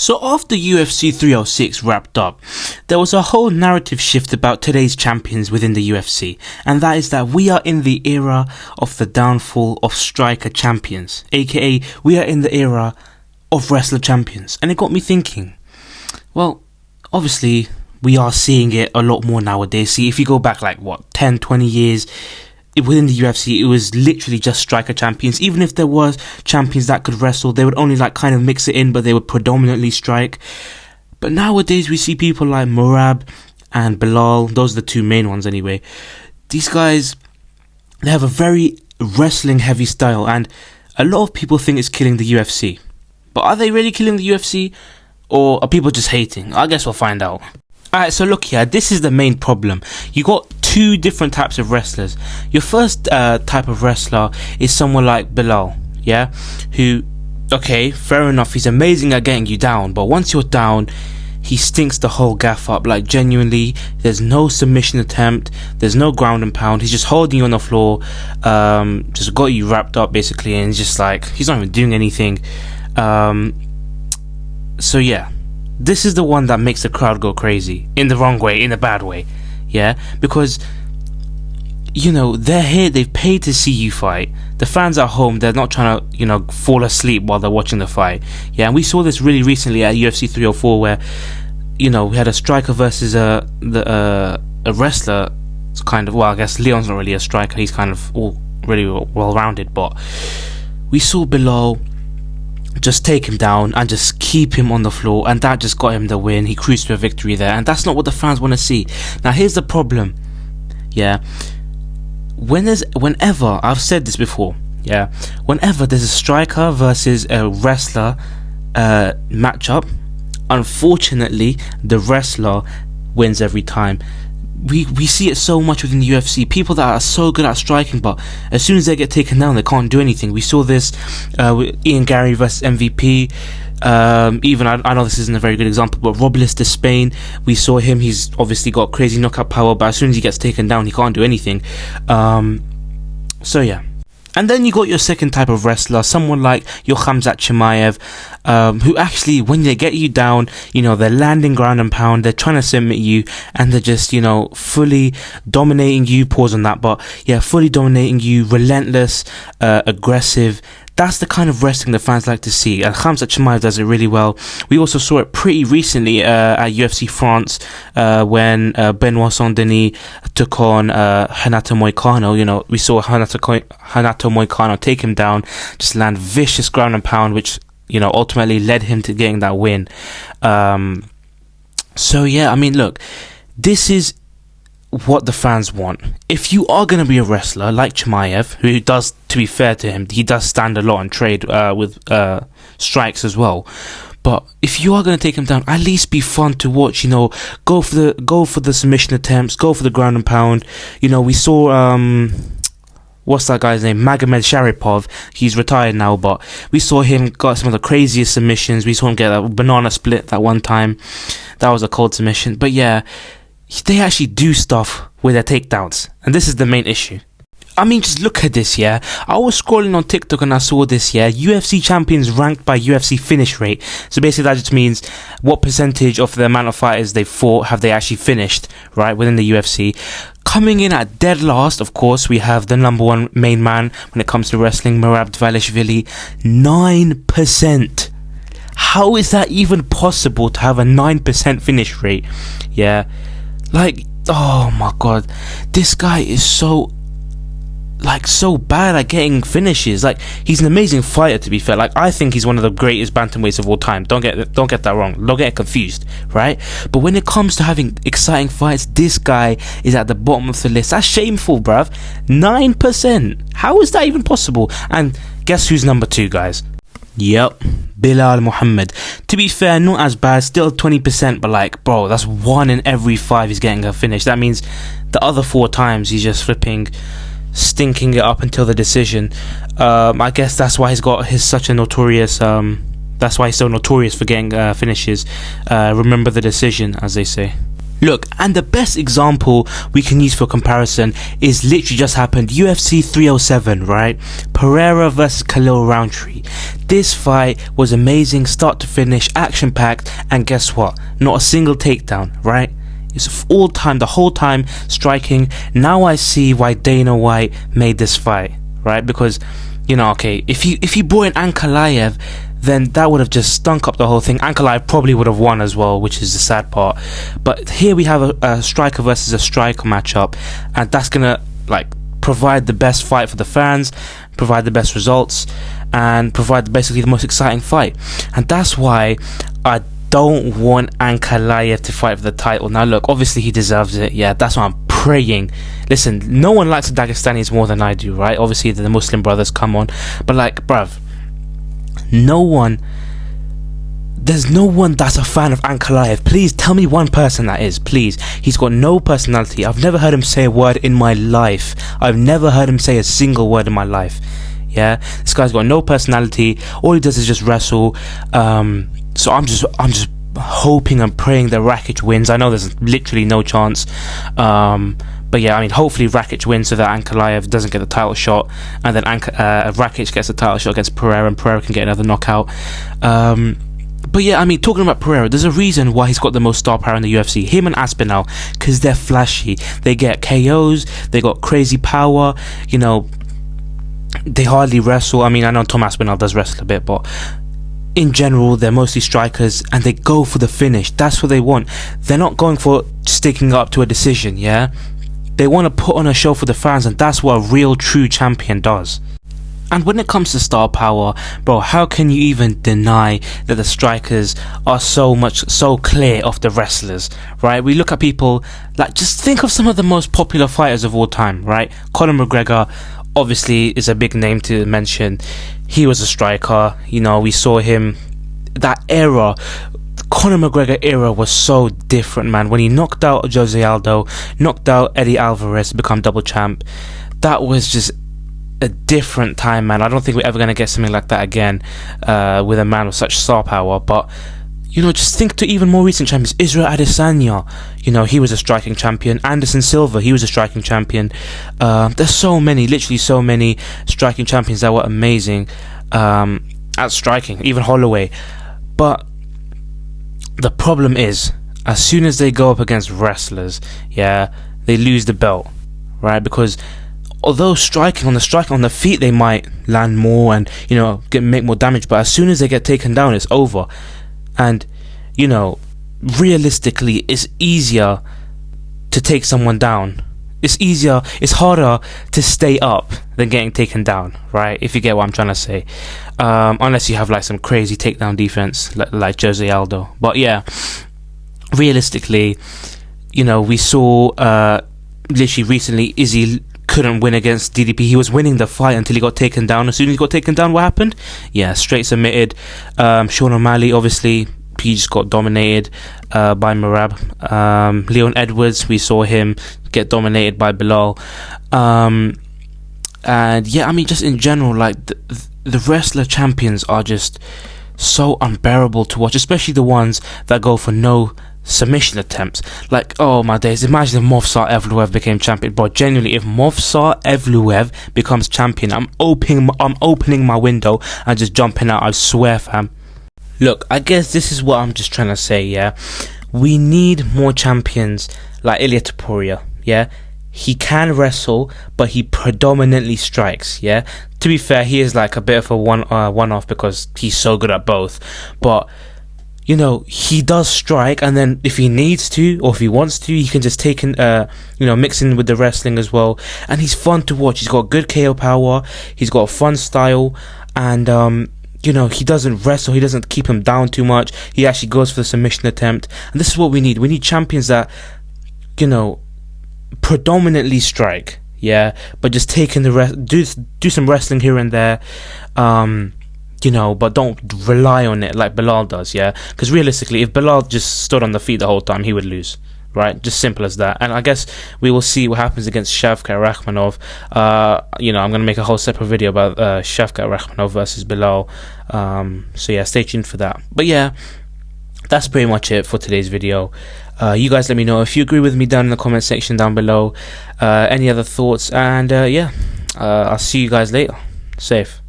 So after UFC 306 wrapped up, there was a whole narrative shift about today's champions within the UFC, and that is that we are in the era of the downfall of striker champions, aka we are in the era of wrestler champions. And it got me thinking, well, obviously we are seeing it a lot more nowadays. See, if you go back 10, 20 years, within the UFC, it was literally just striker champions. Even if there was champions that could wrestle, they would only kind of mix it in, but they would predominantly strike. But nowadays, we see people like Merab and Belal. Those are the two main ones anyway. These guys, they have a very wrestling heavy style, and a lot of people think it's killing the UFC. But are they really killing the UFC? Or are people just hating? I guess we'll find out. Alright, so look here, this is the main problem. You got two different types of wrestlers. Your first type of wrestler is someone like Belal, yeah? Who, okay, fair enough, he's amazing at getting you down, but once you're down, he stinks the whole gaff up. Genuinely, there's no submission attempt, there's no ground and pound, he's just holding you on the floor, just got you wrapped up basically, and just he's not even doing anything. So yeah, this is the one that makes the crowd go crazy, in the wrong way, in a bad way. Yeah, because, they're here, they've paid to see you fight. The fans at home, they're not trying to, fall asleep while they're watching the fight. Yeah, and we saw this really recently at UFC 304 where, we had a striker versus a wrestler, kind of, well, I guess Leon's not really a striker, he's kind of all really well-rounded, but we saw Belal just take him down and just keep him on the floor, and that just got him the win. He cruised to a victory there, and that's not what the fans want to see. Now here's the problem, yeah, whenever, I've said this before, yeah, whenever there's a striker versus a wrestler matchup, unfortunately the wrestler wins every time. We see it so much within the UFC. People that are so good at striking, but as soon as they get taken down, they can't do anything. We saw this with Ian Gary versus MVP. Even I know this isn't a very good example, but Robles de Spain, we saw him. He's obviously got crazy knockout power, but as soon as he gets taken down, he can't do anything. So yeah. And then you got your second type of wrestler, someone like your Khamzat Chimaev, who actually, when they get you down, they're landing ground and pound, they're trying to submit you, and they're just, fully dominating you, pause on that, but yeah, fully dominating you, relentless, aggressive. That's the kind of wrestling the fans like to see, and Khamzat Chimaev does it really well. We also saw it pretty recently at UFC France when Benoit Saint-Denis took on Renato Moicano. We saw Renato Moicano take him down, just land vicious ground and pound, which ultimately led him to getting that win. So yeah, I mean, look, this is what the fans want. If you are going to be a wrestler like Chimaev, who does, to be fair to him, he does stand a lot and trade with strikes as well, but if you are going to take him down, at least be fun to watch. Go for the submission attempts, go for the ground and pound. We saw what's that guy's name, Magomed Sharipov. He's retired now, but we saw him got some of the craziest submissions. We saw him get a banana split that one time. That was a cold submission. But yeah, they actually do stuff with their takedowns, and this is the main issue. I mean, just look at this, yeah. I was scrolling on TikTok and I saw this, yeah. UFC champions ranked by UFC finish rate. So basically that just means what percentage of the amount of fighters they've fought have they actually finished, right, within the UFC. Coming in at dead last, of course, we have the number one main man when it comes to wrestling, Merab Dvalishvili, 9%. How is that even possible to have a 9% finish rate? Yeah. Oh my god, this guy is so bad at getting finishes. He's an amazing fighter, to be fair. I think he's one of the greatest bantamweights of all time. Don't get that wrong. Don't get confused, right? But when it comes to having exciting fights, this guy is at the bottom of the list. That's shameful, bruv. 9%. How is that even possible? And guess who's number 2, guys? Yep, Belal Muhammad. To be fair, not as bad, still 20%, but bro, that's 1 in every 5 he's getting a finish. That means the other 4 times he's just stinking it up until the decision. I guess that's why he's got such a notorious, that's why he's so notorious for getting finishes. Remember the decision, as they say. Look, and the best example we can use for comparison is literally just happened, UFC 307, right? Pereira versus Khalil Roundtree. This fight was amazing, start to finish, action-packed, and guess what? Not a single takedown, right? It's all time, the whole time, striking. Now I see why Dana White made this fight, right? Because, you know, okay, if you brought in Ankalaev, then that would have just stunk up the whole thing. Ankalaev probably would have won as well, which is the sad part. But here we have a striker versus a striker matchup, and that's gonna like provide the best fight for the fans, provide the best results, and provide basically the most exciting fight. And that's why I don't want Ankalaev to fight for the title. Now look, obviously he deserves it. Yeah, that's what I'm praying. Listen, no one likes the Dagestanis more than I do, right? Obviously the Muslim brothers, come on. But like, bruv, there's no one that's a fan of Ankalaev. Please tell me one person that is, please. He's got no personality. I've never heard him say a word in my life. I've never heard him say a single word in my life. Yeah, this guy's got no personality. All he does is just wrestle. So I'm just hoping and praying that Rakic wins. I know there's literally no chance. But yeah, I mean, hopefully Rakic wins so that Ankalaev doesn't get the title shot, and then Rakic gets the title shot against Pereira, and Pereira can get another knockout. But yeah, I mean, talking about Pereira, there's a reason why he's got the most star power in the UFC. Him and Aspinall, because they're flashy. They get KOs, they got crazy power, you know, they hardly wrestle. I mean, I know Tom Aspinall does wrestle a bit, but in general, they're mostly strikers, and they go for the finish. That's what they want. They're not going for sticking up to a decision, yeah? They want to put on a show for the fans, and that's what a real true champion does. And when it comes to star power, bro, how can you even deny that the strikers are so clear of the wrestlers, right? We look at people, like, just think of some of the most popular fighters of all time, right? Conor McGregor obviously is a big name to mention. He was a striker, you know, we saw him, that era, Conor McGregor era was so different, man. When he knocked out Jose Aldo, knocked out Eddie Alvarez to become double champ, that was just a different time, man. I don't think we're ever going to get something like that again with a man with such star power. But, you know, just think to even more recent champions. Israel Adesanya, you know, he was a striking champion. Anderson Silva, he was a striking champion. There's so many, literally so many striking champions that were amazing at striking, even Holloway. But the problem is, as soon as they go up against wrestlers, yeah, they lose the belt, right? Because although striking on the feet, they might land more and, you know, make more damage, but as soon as they get taken down, it's over. And, you know, realistically, it's easier to take someone down. It's harder to stay up than getting taken down, right? If you get what I'm trying to say. Unless you have like some crazy takedown defense like Jose Aldo. But yeah, realistically, you know, we saw literally recently Izzy couldn't win against DDP. He was winning the fight until he got taken down. As soon as he got taken down, what happened? Yeah, straight submitted. Sean O'Malley, obviously, he just got dominated by Merab. Leon Edwards, we saw him get dominated by Belal. And yeah, I mean, just in general, like the wrestler champions are just so unbearable to watch, especially the ones that go for no submission attempts. Like, oh my days, imagine if Movsar Evloev became champion. But genuinely, if Movsar Evloev becomes champion, I'm opening my window and just jumping out, I swear, fam. Look, I guess this is what I'm just trying to say, yeah? We need more champions like Ilia Topuria, yeah? He can wrestle, but he predominantly strikes, yeah? To be fair, he is like a bit of a one-off because he's so good at both. But, you know, he does strike, and then if he needs to, or if he wants to, he can just take in, you know, mix in with the wrestling as well. And he's fun to watch. He's got good KO power. He's got a fun style. And, you know, he doesn't wrestle. He doesn't keep him down too much. He actually goes for the submission attempt. And this is what we need. We need champions that, you know, predominantly strike, yeah, but just take in the do some wrestling here and there, you know, but don't rely on it like Belal does, yeah? Because realistically, if Belal just stood on the feet the whole time, he would lose, right? Just simple as that. And I guess we will see what happens against Shavkat Rakhmonov. You know, I'm going to make a whole separate video about Shavkat Rakhmonov versus Belal. So yeah, stay tuned for that. But yeah, that's pretty much it for today's video. You guys let me know if you agree with me down in the comment section down below. Any other thoughts, and yeah, I'll see you guys later. Safe.